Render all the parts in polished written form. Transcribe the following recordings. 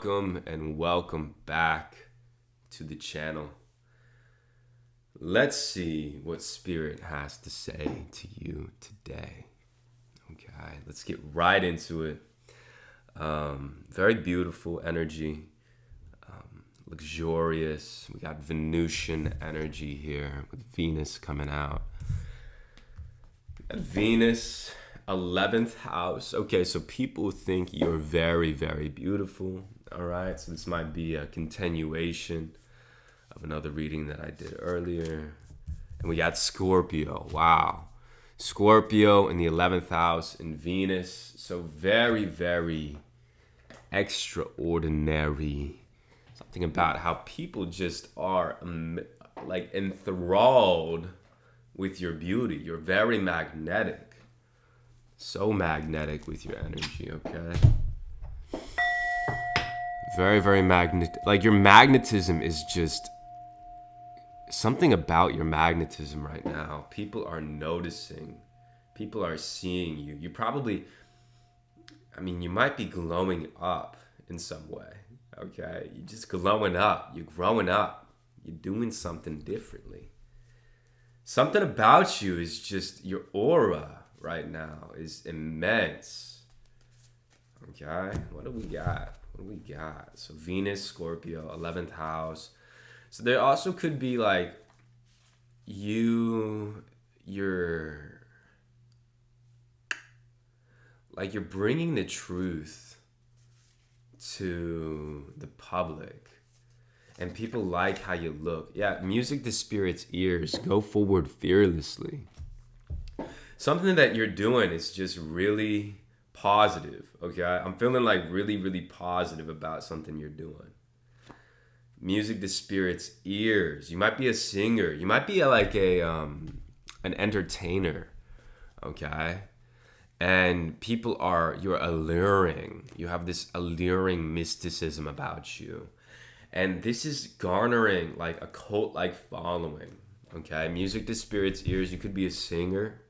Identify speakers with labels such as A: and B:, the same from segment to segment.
A: welcome and welcome back to the channel. Let's see what Spirit has to say to you today. Okay, let's get right into it. Very beautiful energy, luxurious. We got Venusian energy here with Venus coming out. Venus, 11th house. Okay, so people think you're very, very beautiful. All right, so this might be a continuation of another reading that I did earlier. And we got Scorpio. Wow. Scorpio in the 11th house in Venus. So very, very extraordinary. Something about how people just are like enthralled with your beauty. You're very magnetic. So magnetic with your energy, okay? Very, very magnetic. Like your magnetism is just something about your magnetism right now. People are noticing. People are seeing you. You probably, you might be glowing up in some way, okay? You're just glowing up. You're growing up. You're doing something differently. Something about you is just, your aura right now is immense. Okay, what do we got? So Venus, Scorpio, 11th house. So there also could be like you're bringing the truth to the public. And people like how you look. Yeah, music to spirit's ears. Go forward fearlessly. Something that you're doing is just really positive, okay? I'm feeling like really, really positive about something you're doing. Music to spirit's ears. You might be a singer. You might be an entertainer, okay? And you're alluring. You have this alluring mysticism about you. And this is garnering like a cult-like following, okay? Music to spirit's ears. You could be a singer.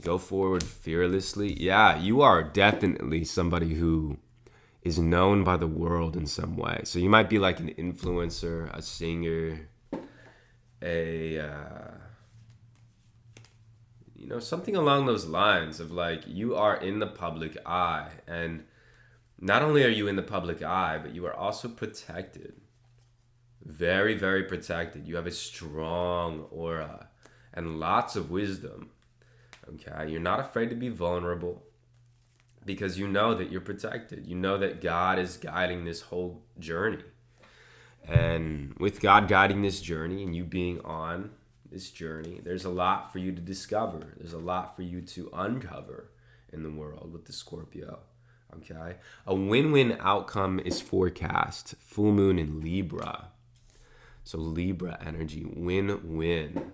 A: Go forward fearlessly. Yeah, you are definitely somebody who is known by the world in some way. So you might be like an influencer, a singer, something along those lines of like you are in the public eye. And not only are you in the public eye, but you are also protected. Very, very protected. You have a strong aura and lots of wisdom. Okay, you're not afraid to be vulnerable because you know that you're protected. You know that God is guiding this whole journey. And with God guiding this journey and you being on this journey, there's a lot for you to discover. There's a lot for you to uncover in the world with the Scorpio. Okay, a win-win outcome is forecast. Full moon in Libra. So Libra energy, win-win.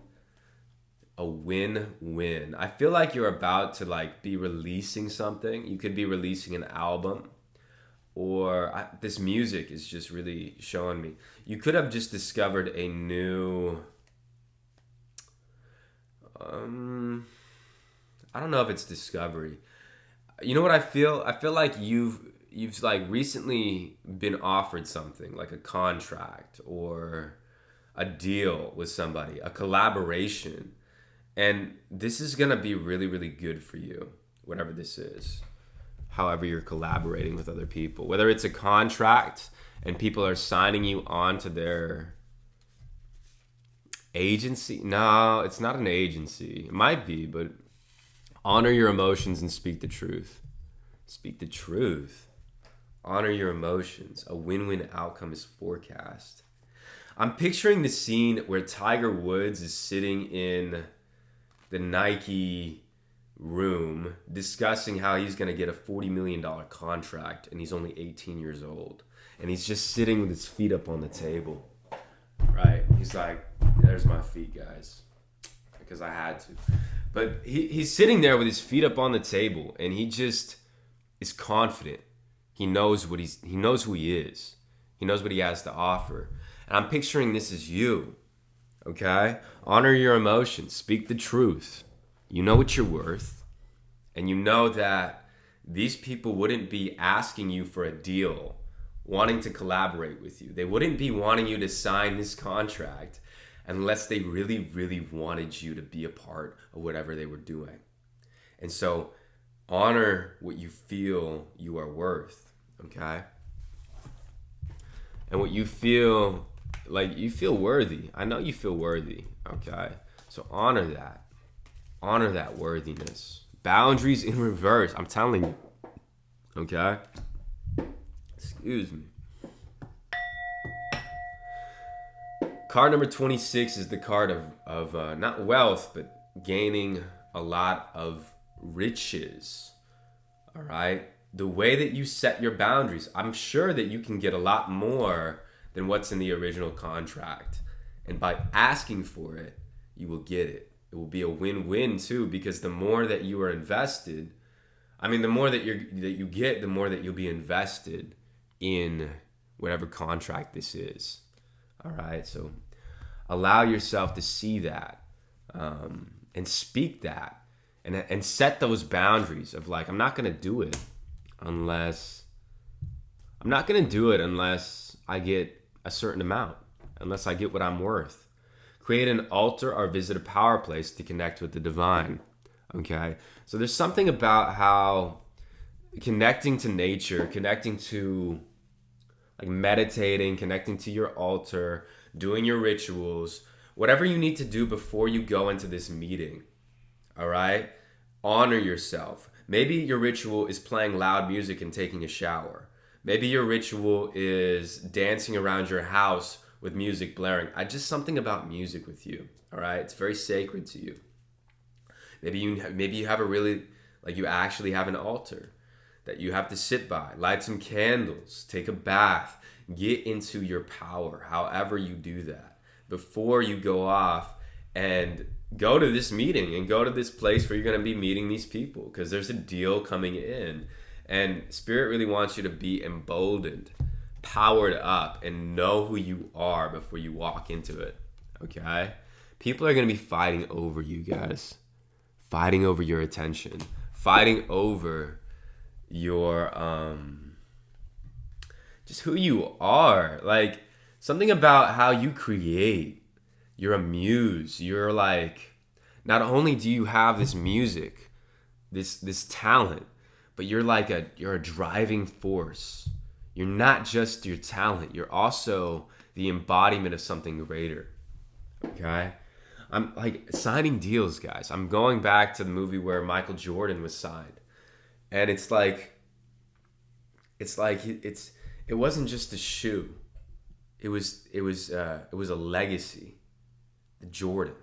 A: A win-win. I feel like you're about to like be releasing something. You could be releasing an album, or this music is just really showing me. You could have just discovered a new, I don't know if it's discovery. You know what I feel? I feel like you've like recently been offered something like a contract or a deal with somebody, a collaboration. And this is going to be really, really good for you, whatever this is. However you're collaborating with other people. Whether it's a contract and people are signing you on to their agency. No, it's not an agency. It might be, but honor your emotions and speak the truth. Speak the truth. Honor your emotions. A win-win outcome is forecast. I'm picturing the scene where Tiger Woods is sitting in the Nike room discussing how he's going to get a $40 million contract and he's only 18 years old. And he's just sitting with his feet up on the table, right? He's like, there's my feet, guys, because I had to. But he's sitting there with his feet up on the table and he just is confident. He knows who he is. He knows what he has to offer. And I'm picturing this as you. Okay? Honor your emotions. Speak the truth. You know what you're worth. And you know that these people wouldn't be asking you for a deal wanting to collaborate with you. They wouldn't be wanting you to sign this contract unless they really, really wanted you to be a part of whatever they were doing. And so honor what you feel you are worth, okay? And what you feel, like you feel worthy. I know you feel worthy, okay? So honor that. Honor that worthiness. Boundaries in reverse, I'm telling you, okay? Excuse me. Card number 26 is the card of not wealth, but gaining a lot of riches. All right? The way that you set your boundaries, I'm sure that you can get a lot more than what's in the original contract. And by asking for it, you will get it. It will be a win-win too, because the more that you are invested, the more that you get, the more that you'll be invested in whatever contract this is. All right? So allow yourself to see that and speak that and set those boundaries of like, I'm not going to do it unless I get a certain amount, unless I get what I'm worth. Create an altar or visit a power place to connect with the divine. Okay? So there's something about how connecting to nature, connecting to like meditating, connecting to your altar, doing your rituals, whatever you need to do before you go into this meeting. All right? Honor yourself. Maybe your ritual is playing loud music and taking a shower. Maybe your ritual is dancing around your house with music blaring. Just something about music with you. All right? It's very sacred to you. Maybe you have a really, like you actually have an altar that you have to sit by, light some candles, take a bath, get into your power, however you do that, before you go off and go to this meeting and go to this place where you're going to be meeting these people, because there's a deal coming in. And Spirit really wants you to be emboldened, powered up, and know who you are before you walk into it, okay? People are going to be fighting over you guys, fighting over your attention, fighting over your just who you are. Like, something about how you create. You're a muse. You're like, not only do you have this music, this talent, but you're a driving force. You're not just your talent, you're also the embodiment of something greater. Okay? I'm like signing deals, guys. I'm going back to the movie where Michael Jordan was signed. And it wasn't just a shoe. It was a legacy. The Jordan,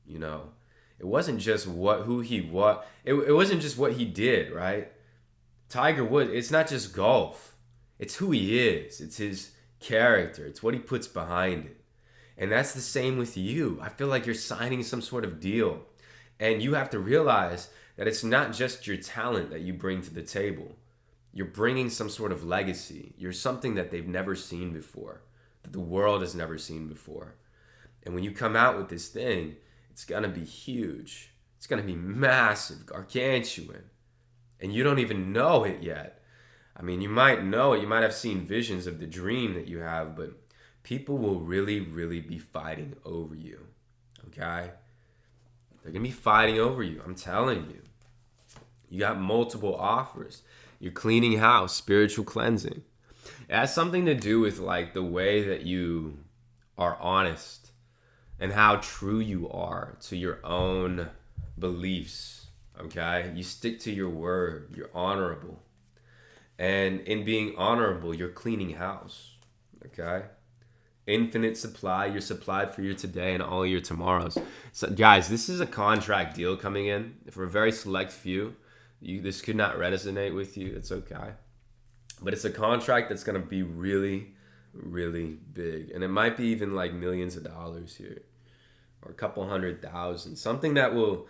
A: you know. It wasn't just who he was. It wasn't just what he did, right? Tiger Woods, it's not just golf. It's who he is. It's his character. It's what he puts behind it. And that's the same with you. I feel like you're signing some sort of deal. And you have to realize that it's not just your talent that you bring to the table. You're bringing some sort of legacy. You're something that they've never seen before, that the world has never seen before. And when you come out with this thing, it's going to be huge. It's going to be massive, gargantuan. And you don't even know it yet. I mean, you might know it. You might have seen visions of the dream that you have, but people will really, really be fighting over you. Okay? They're going to be fighting over you. I'm telling you. You got multiple offers. You're cleaning house, spiritual cleansing. It has something to do with like the way that you are honest and how true you are to your own beliefs. Okay? You stick to your word. You're honorable. And in being honorable, you're cleaning house. Okay? Infinite supply. You're supplied for your today and all your tomorrows. So, guys, this is a contract deal coming in for a very select few. This could not resonate with you. It's okay. But it's a contract that's going to be really, really big. And it might be even like millions of dollars here. Or a couple $100,000. Something that will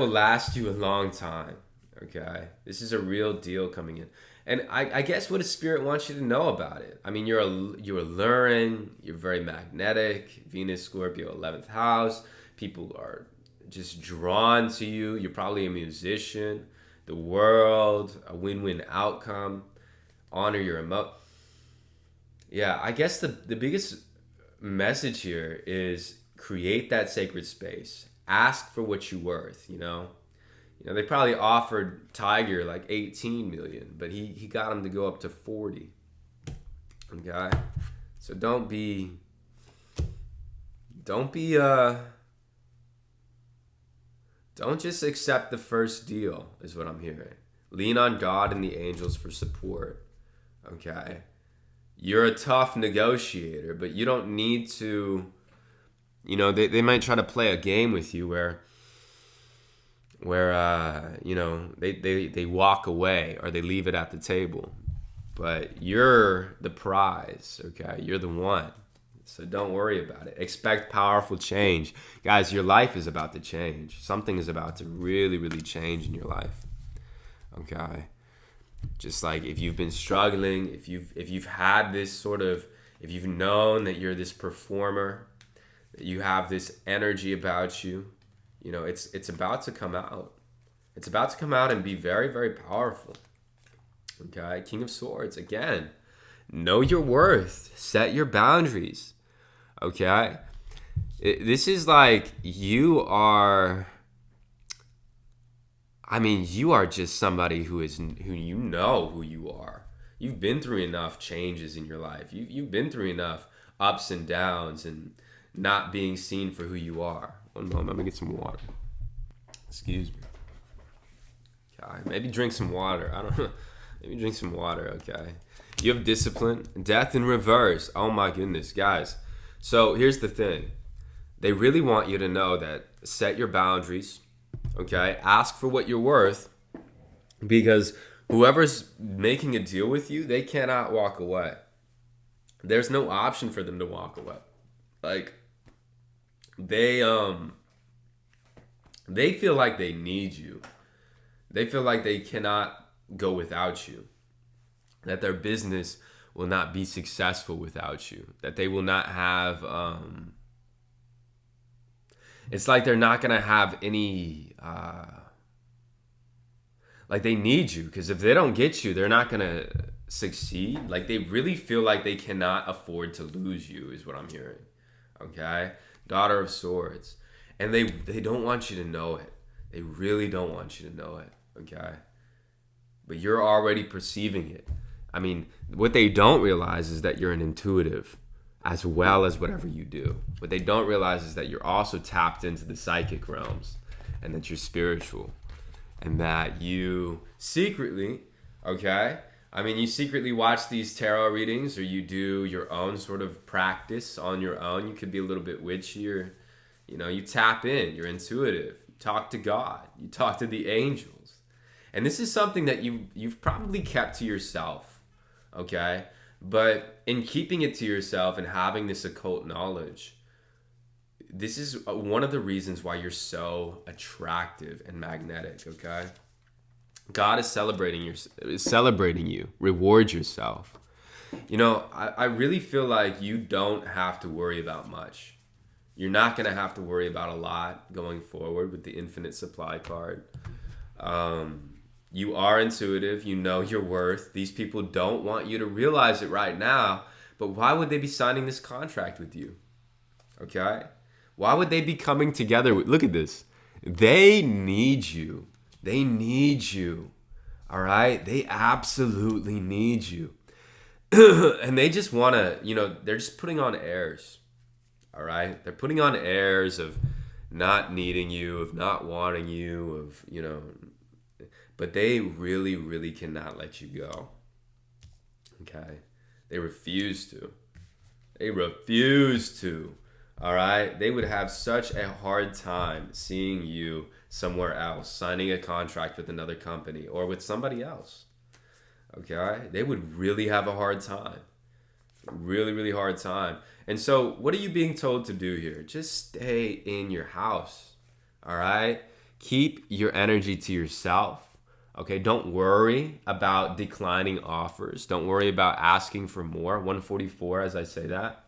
A: last you a long time. Okay? This is a real deal coming in. And I guess what a spirit wants you to know about it. I mean, you're alluring. You're very magnetic. Venus, Scorpio, 11th house. People are just drawn to you. You're probably a musician. The world, a win-win outcome. Honor your Yeah, I guess the biggest message here is create that sacred space. Ask for what you're worth, you know? You know, they probably offered Tiger like 18 million, but he got him to go up to 40. Okay? So don't don't just accept the first deal is what I'm hearing. Lean on God and the angels for support. Okay? You're a tough negotiator, but you don't need to, you know, they might try to play a game with you where you know, they walk away or they leave it at the table. But you're the prize, okay? You're the one. So don't worry about it. Expect powerful change. Guys, your life is about to change. Something is about to really, really change in your life. Okay? Just like if you've been struggling, if you've had this sort of, if you've known that you're this performer, that you have this energy about you, you know, it's about to come out. It's about to come out and be very, very powerful. Okay? King of Swords, again, know your worth. Set your boundaries. Okay? This is like you are, I mean, you are just somebody who you know who you are. You've been through enough changes in your life. You've been through enough ups and downs and not being seen for who you are. One moment, let me get some water. Excuse me. Okay, maybe drink some water. I don't know. Maybe drink some water, okay? You have discipline. Death in reverse. Oh my goodness, guys. So here's the thing. They really want you to know that set your boundaries, okay? Ask for what you're worth because whoever's making a deal with you, they cannot walk away. There's no option for them to walk away. Like they feel like they need you. They feel like they cannot go without you. That their business will not be successful without you. That they will not have it's like they're not going to have any like they need you because if they don't get you, they're not going to succeed. Like they really feel like they cannot afford to lose you is what I'm hearing. Okay? Daughter of Swords. And they don't want you to know it. They really don't want you to know it. Okay? But you're already perceiving it. I mean, what they don't realize is that you're an intuitive as well as whatever you do. What they don't realize is that you're also tapped into the psychic realms and that you're spiritual and that you secretly, okay? I mean, you secretly watch these tarot readings or you do your own sort of practice on your own. You could be a little bit witchy or, you know, you tap in, you're intuitive. You talk to God. You talk to the angels. And this is something that you've probably kept to yourself, okay? But in keeping it to yourself and having this occult knowledge, this is one of the reasons why you're so attractive and magnetic, okay? God is celebrating you. Reward yourself. You know, I really feel like you don't have to worry about much. You're not going to have to worry about a lot going forward with the infinite supply card. You are intuitive. You know your worth. These people don't want you to realize it right now. But why would they be signing this contract with you? Okay? Why would they be coming together? Look at this. They need you. They need you. All right? They absolutely need you. And they just want to, you know, they're just putting on airs. All right? They're putting on airs of not needing you, of not wanting you, of, you know, but they really, really cannot let you go. Okay? They refuse to. They refuse to. All right? They would have such a hard time seeing you somewhere else, signing a contract with another company or with somebody else. Okay? They would really have a hard time. Really, really hard time. And so, what are you being told to do here? Just stay in your house. All right? Keep your energy to yourself. Okay, don't worry about declining offers. Don't worry about asking for more. 144, as I say that,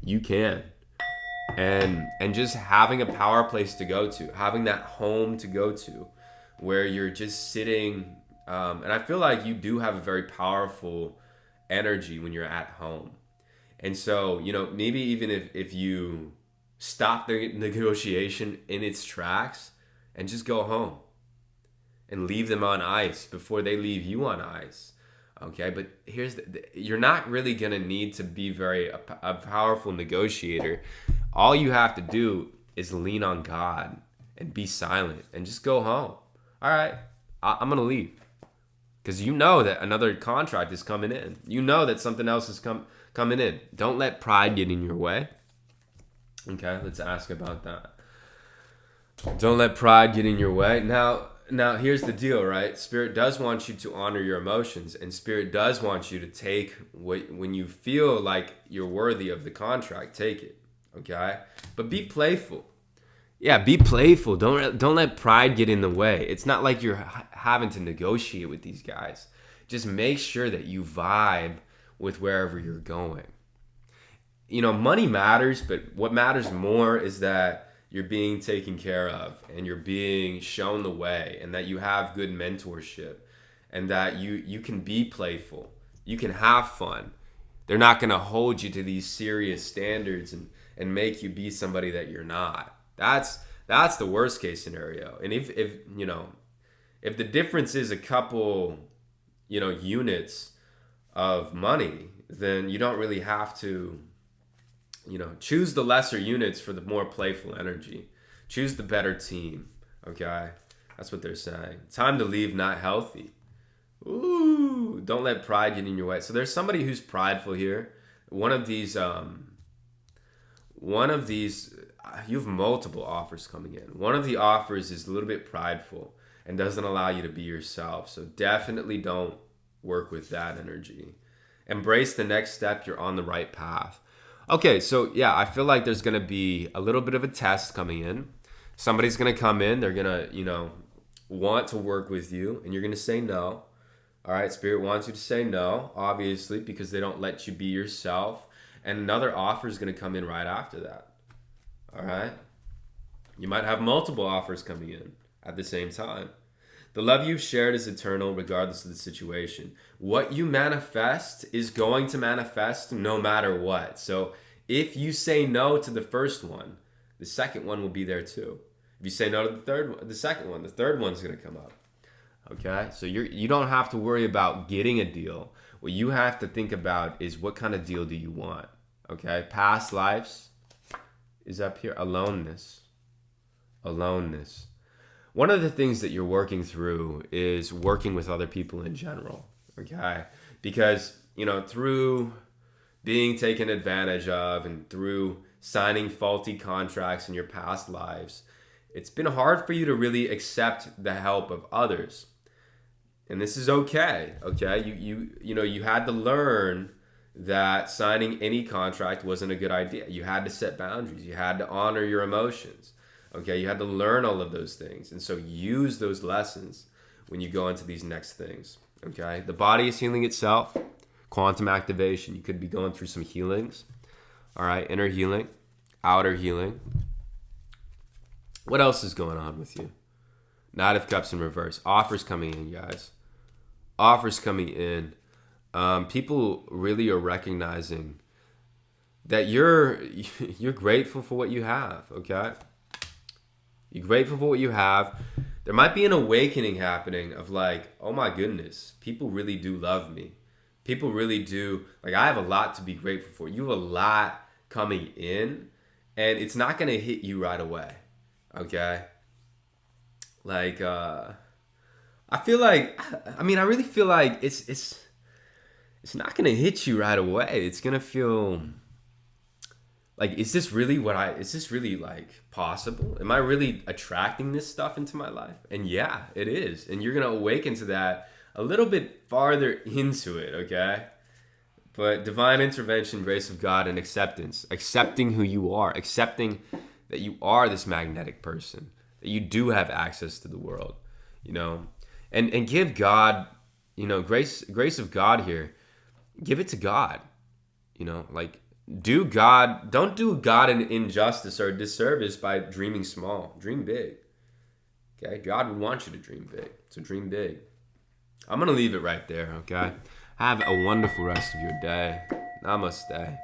A: you can. And just having a power place to go to, having that home to go to, where you're just sitting. And I feel like you do have a very powerful energy when you're at home. And so, maybe even if you stop the negotiation in its tracks and just go home and leave them on ice before they leave you on ice. Okay, but you're not really gonna need to be a powerful negotiator. All you have to do is lean on God and be silent and just go home. All right, I'm gonna leave, because you know that another contract is coming in. You know that something else is coming in. Don't let pride get in your way. Okay, let's ask about that. Don't let pride get in your way. Now here's the deal, right? Spirit does want you to honor your emotions, and Spirit does want you to take when you feel like you're worthy of the contract, take it. Okay? But be playful. Yeah, be playful. Don't let pride get in the way. It's not like you're having to negotiate with these guys. Just make sure that you vibe with wherever you're going. Money matters, but what matters more is that you're being taken care of and you're being shown the way, and that you have good mentorship, and that you can be playful. You can have fun. They're not going to hold you to these serious standards and make you be somebody that you're not. That's the worst case scenario. And if the difference is a couple, units of money, then you don't really have to, choose the lesser units for the more playful energy. Choose the better team. Okay, that's what they're saying. Time to leave, not healthy. Ooh, don't let pride get in your way. So there's somebody who's prideful here. One of these, you have multiple offers coming in. One of the offers is a little bit prideful and doesn't allow you to be yourself. So definitely don't work with that energy. Embrace the next step. You're on the right path. Okay, so yeah, I feel like there's going to be a little bit of a test coming in. Somebody's going to come in. They're going to, want to work with you, and you're going to say no. All right, Spirit wants you to say no, obviously, because they don't let you be yourself. And another offer is going to come in right after that. All right? You might have multiple offers coming in at the same time. The love you've shared is eternal regardless of the situation. What you manifest is going to manifest no matter what. So if you say no to the first one, the second one will be there too. If you say no to the second one, the third one's going to come up. Okay? So you don't have to worry about getting a deal. What you have to think about is, what kind of deal do you want? Okay? Past lives is up here. Aloneness. One of the things that you're working through is working with other people in general, okay? Because, through being taken advantage of and through signing faulty contracts in your past lives, it's been hard for you to really accept the help of others. And this is okay? You had to learn that signing any contract wasn't a good idea. You had to set boundaries. You had to honor your emotions. Okay, you had to learn all of those things. And so use those lessons when you go into these next things. Okay, the body is healing itself. Quantum activation. You could be going through some healings. All right, inner healing, outer healing. What else is going on with you? Knight of Cups in reverse. Offers coming in, guys. Offers coming in. People really are recognizing that you're grateful for what you have, okay? You're grateful for what you have. There might be an awakening happening of like, oh my goodness, people really do love me. People really do. Like, I have a lot to be grateful for. You have a lot coming in, and it's not going to hit you right away, okay? Like, I really feel like it's not going to hit you right away. It's going to feel like, is this really like possible? Am I really attracting this stuff into my life? And yeah, it is. And you're going to awaken to that a little bit farther into it, okay? But divine intervention, grace of God, and acceptance. Accepting who you are. Accepting that you are this magnetic person. That you do have access to the world, And give God, grace of God here. Give it to God, don't do God an injustice or a disservice by dreaming small. Dream big. Okay? God would want you to dream big. So dream big. I'm going to leave it right there, okay? Have a wonderful rest of your day. Namaste.